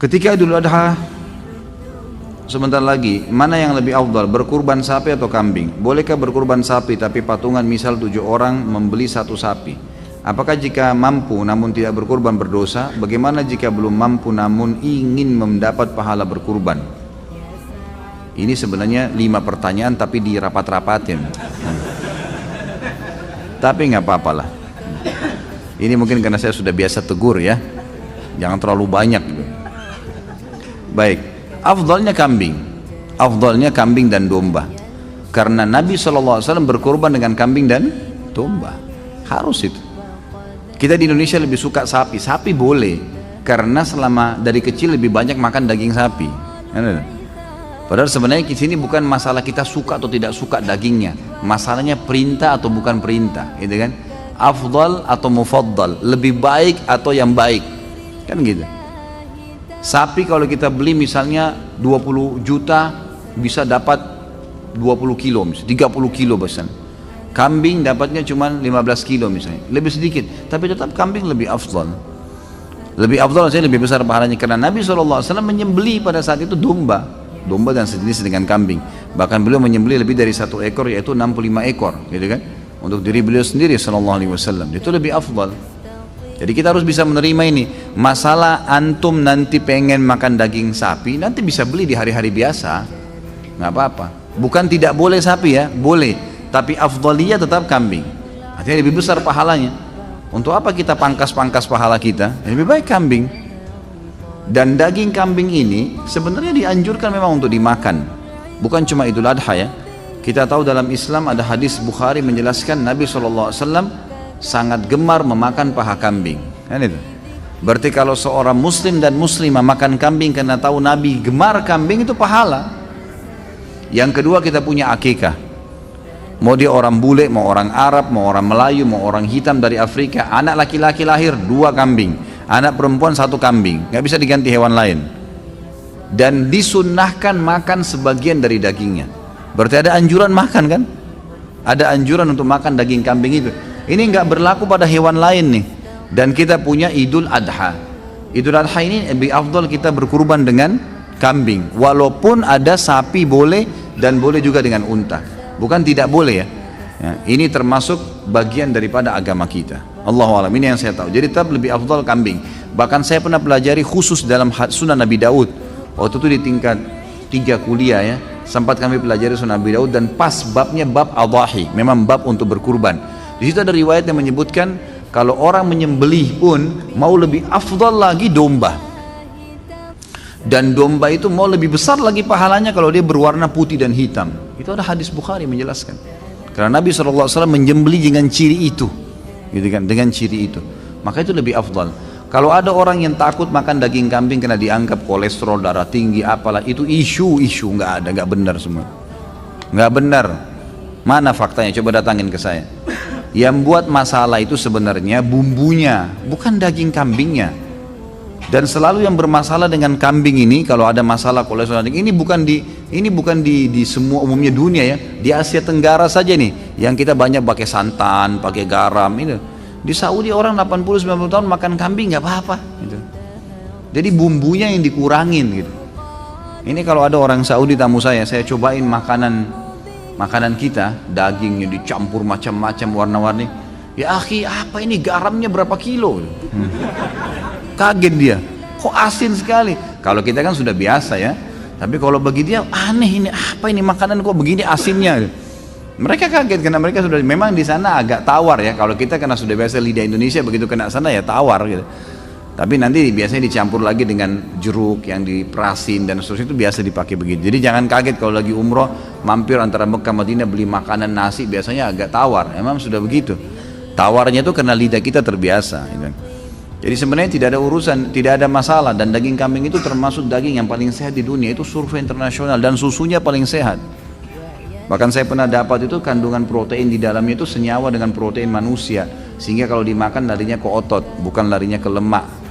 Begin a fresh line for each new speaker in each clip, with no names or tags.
Ketika Idul Adha sebentar lagi, mana yang lebih afdal, berkurban sapi atau kambing? Bolehkah berkurban sapi tapi patungan misal 7 orang membeli 1 sapi? Apakah jika mampu namun tidak berkurban berdosa? Bagaimana jika belum mampu namun ingin mendapat pahala berkurban? Ini sebenarnya 5 pertanyaan tapi dirapat-rapatin. Tapi nggak apa-apalah. Ini mungkin karena saya sudah biasa tegur ya. Jangan terlalu banyak. Baik. Afdalnya kambing dan domba, karena Nabi SAW berkorban dengan kambing dan domba, harus itu. Kita di Indonesia lebih suka sapi boleh, karena selama dari kecil lebih banyak makan daging sapi. Padahal sebenarnya di sini bukan masalah kita suka atau tidak suka dagingnya, masalahnya perintah atau bukan perintah, gitu kan? Afdal atau mufaddal, lebih baik atau yang baik, kan gitu. Sapi kalau kita beli misalnya 20 juta bisa dapat 20 kilo misalnya, 30 kilo bahkan. Kambing dapatnya cuma 15 kilo misalnya, lebih sedikit, tapi tetap kambing lebih afdal. Lebih afdal artinya lebih besar pahalanya, karena Nabi SAW menyembelih pada saat itu domba dan sejenis dengan kambing. Bahkan beliau menyembelih lebih dari 1 ekor, yaitu 65 ekor, gitu kan? Untuk diri beliau sendiri SAW, itu lebih afdal. Jadi kita harus bisa menerima ini. Masalah antum nanti pengen makan daging sapi, nanti bisa beli di hari-hari biasa, nggak apa-apa. Bukan tidak boleh sapi ya, boleh. Tapi afdaliyah tetap kambing. Artinya lebih besar pahalanya. Untuk apa kita pangkas-pangkas pahala kita? Lebih baik kambing. Dan daging kambing ini sebenarnya dianjurkan memang untuk dimakan. Bukan cuma Idul Adha ya. Kita tahu dalam Islam ada hadis Bukhari menjelaskan Nabi SAW sangat gemar memakan paha kambing, kan itu. Berarti kalau seorang muslim dan muslimah makan kambing karena tahu Nabi gemar kambing, itu pahala. Yang kedua, kita punya akikah. Mau dia orang bule, mau orang Arab, mau orang Melayu, mau orang hitam dari Afrika, anak laki-laki lahir 2 kambing, anak perempuan 1 kambing, nggak bisa diganti hewan lain. Dan disunnahkan makan sebagian dari dagingnya. Berarti ada anjuran makan kan? Ada anjuran untuk makan daging kambing itu. Ini nggak berlaku pada hewan lain nih. Dan kita punya Idul Adha. Idul Adha ini lebih afdal kita berkurban dengan kambing. Walaupun ada sapi boleh dan boleh juga dengan unta. Bukan tidak boleh ya. Ini termasuk bagian daripada agama kita. Allahu a'lam, ini yang saya tahu. Jadi tetap lebih afdal kambing. Bahkan saya pernah pelajari khusus dalam Sunan Nabi Daud. Waktu itu di tingkat 3 kuliah ya. Sempat kami pelajari Sunan Nabi Daud dan pas babnya bab adhahi. Memang bab untuk berkurban. Di situ ada riwayat yang menyebutkan kalau orang menyembelih pun mau lebih afdal lagi domba. Dan domba itu mau lebih besar lagi pahalanya kalau dia berwarna putih dan hitam. Itu ada hadis Bukhari menjelaskan. Karena Nabi SAW menyembelih dengan ciri itu, gitu kan? Dengan ciri itu. Maka itu lebih afdal. Kalau ada orang yang takut makan daging kambing karena dianggap kolesterol, darah tinggi, apalah, itu isu nggak ada, nggak benar semua. Nggak benar. Mana faktanya? Coba datangin ke saya. Yang buat masalah itu sebenarnya bumbunya, bukan daging kambingnya. Dan selalu yang bermasalah dengan kambing ini, kalau ada masalah kolesterol, ini bukan di semua umumnya dunia ya. Di Asia Tenggara saja nih, yang kita banyak pakai santan, pakai garam ini. Di Saudi orang 80-90 tahun makan kambing nggak apa-apa. Gitu. Jadi bumbunya yang dikurangin gitu. Ini kalau ada orang Saudi tamu saya cobain makanan kita, dagingnya dicampur macam-macam warna-warni. Ya akhi, apa ini garamnya berapa kilo? Kaget dia, kok asin sekali. Kalau kita kan sudah biasa ya, tapi kalau bagi dia aneh, ini apa ini makanan kok begini asinnya. Mereka kaget karena mereka sudah, memang di sana agak tawar ya. Kalau kita karena sudah biasa lidah Indonesia, begitu kena sana ya tawar gitu. Tapi nanti biasanya dicampur lagi dengan jeruk yang diperasin dan seterusnya, itu biasa dipakai begitu. Jadi jangan kaget kalau lagi umroh mampir antara Mekah Madinah beli makanan nasi, biasanya agak tawar. Emang sudah begitu. Tawarnya itu karena lidah kita terbiasa. Gitu. Jadi sebenarnya tidak ada urusan, tidak ada masalah. Dan daging kambing itu termasuk daging yang paling sehat di dunia. Itu survei internasional, dan susunya paling sehat. Bahkan saya pernah dapat itu kandungan protein di dalamnya itu senyawa dengan protein manusia. Sehingga kalau dimakan larinya ke otot, bukan larinya ke lemak.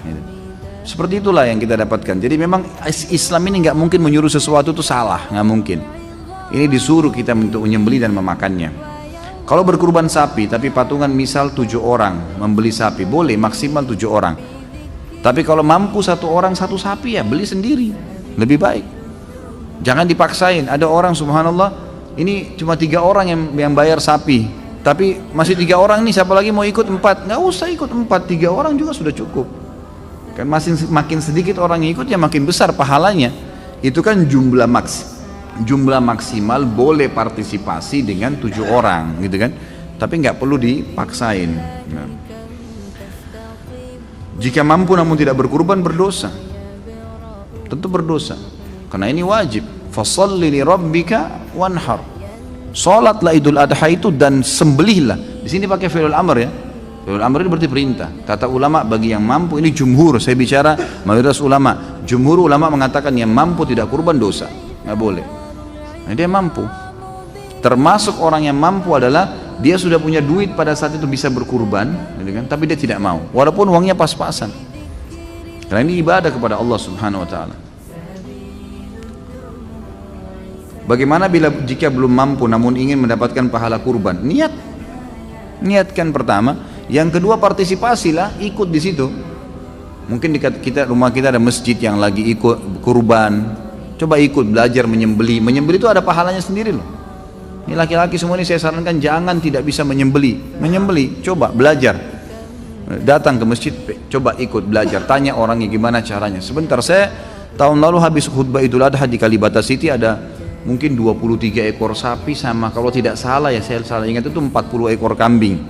Seperti itulah yang kita dapatkan. Jadi memang Islam ini nggak mungkin menyuruh sesuatu itu salah, nggak mungkin. Ini disuruh kita untuk menyembelih dan memakannya. Kalau berkurban sapi, tapi patungan misal 7 orang membeli sapi, boleh maksimal 7 orang. Tapi kalau mampu satu orang satu sapi ya beli sendiri, lebih baik. Jangan dipaksain. Ada orang subhanallah, ini cuma 3 orang yang bayar sapi, tapi masih 3 orang nih, siapa lagi mau ikut 4? Nggak usah ikut 4, 3 orang juga sudah cukup. Kan makin sedikit orang yang ikut ya makin besar pahalanya. Itu kan jumlah maksimal boleh partisipasi dengan 7 orang gitu kan, tapi nggak perlu dipaksain. Nah. Jika mampu namun tidak berkurban, berdosa, tentu berdosa, karena ini wajib. Fasholli li rabbika wanhar, sholatlah Idul Adha itu dan sembelihlah. Di sini pakai fi'il amr ya. Fi'il amr ini berarti perintah. Kata ulama bagi yang mampu, ini jumhur, saya bicara mayoritas ulama. Jumhur ulama mengatakan yang mampu tidak kurban dosa, nggak boleh. Nah, dia mampu. Termasuk orang yang mampu adalah dia sudah punya duit pada saat itu bisa berkurban, gitu kan? Tapi dia tidak mau, walaupun uangnya pas-pasan. Karena ini ibadah kepada Allah Subhanahu Wa Taala. Bagaimana jika belum mampu namun ingin mendapatkan pahala kurban? Niatkan pertama. Yang kedua, partisipasilah, ikut di situ. Mungkin di rumah kita ada masjid yang lagi ikut kurban. Coba ikut belajar menyembeli. Menyembeli itu ada pahalanya sendiri loh. Ini laki-laki semua ini saya sarankan jangan tidak bisa menyembeli. Menyembeli, coba belajar. Datang ke masjid, coba ikut belajar. Tanya orangnya gimana caranya. Sebentar, saya tahun lalu habis khutbah Idul Adha di Kalibata City, ada mungkin 23 ekor sapi sama, kalau tidak salah ya, saya salah ingat itu 40 ekor kambing.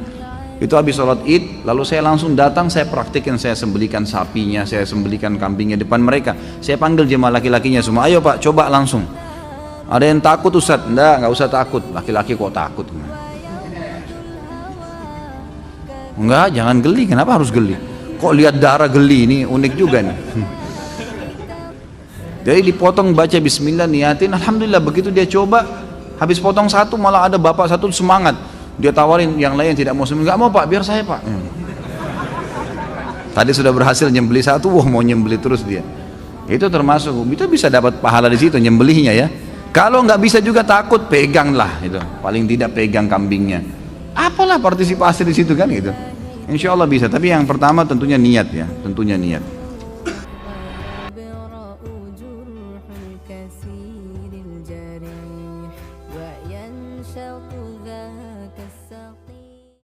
Itu habis sholat id, lalu saya langsung datang, saya praktikkan, saya sembelikan sapinya, saya sembelikan kambingnya depan mereka. Saya panggil jemaah laki-lakinya semua, ayo pak, coba langsung. Ada yang takut Ustaz? Nggak usah takut. Laki-laki kok takut? Enggak, jangan geli. Kenapa harus geli? Kok lihat darah geli? Ini unik juga nih. Jadi dipotong, baca bismillah, niatin, alhamdulillah. Begitu dia coba, habis potong satu malah ada bapak satu semangat. Dia tawarin yang lain yang tidak mau sembelih, nggak mau pak, biar saya pak. Tadi sudah berhasil nyembeli satu, wah mau nyembeli terus dia. Itu termasuk, itu bisa dapat pahala di situ nyembelihnya ya. Kalau nggak bisa juga takut, peganglah itu. Paling tidak pegang kambingnya. Apalah partisipasi di situ kan gitu. Insya Allah bisa. Tapi yang pertama tentunya niat ya, tentunya niat.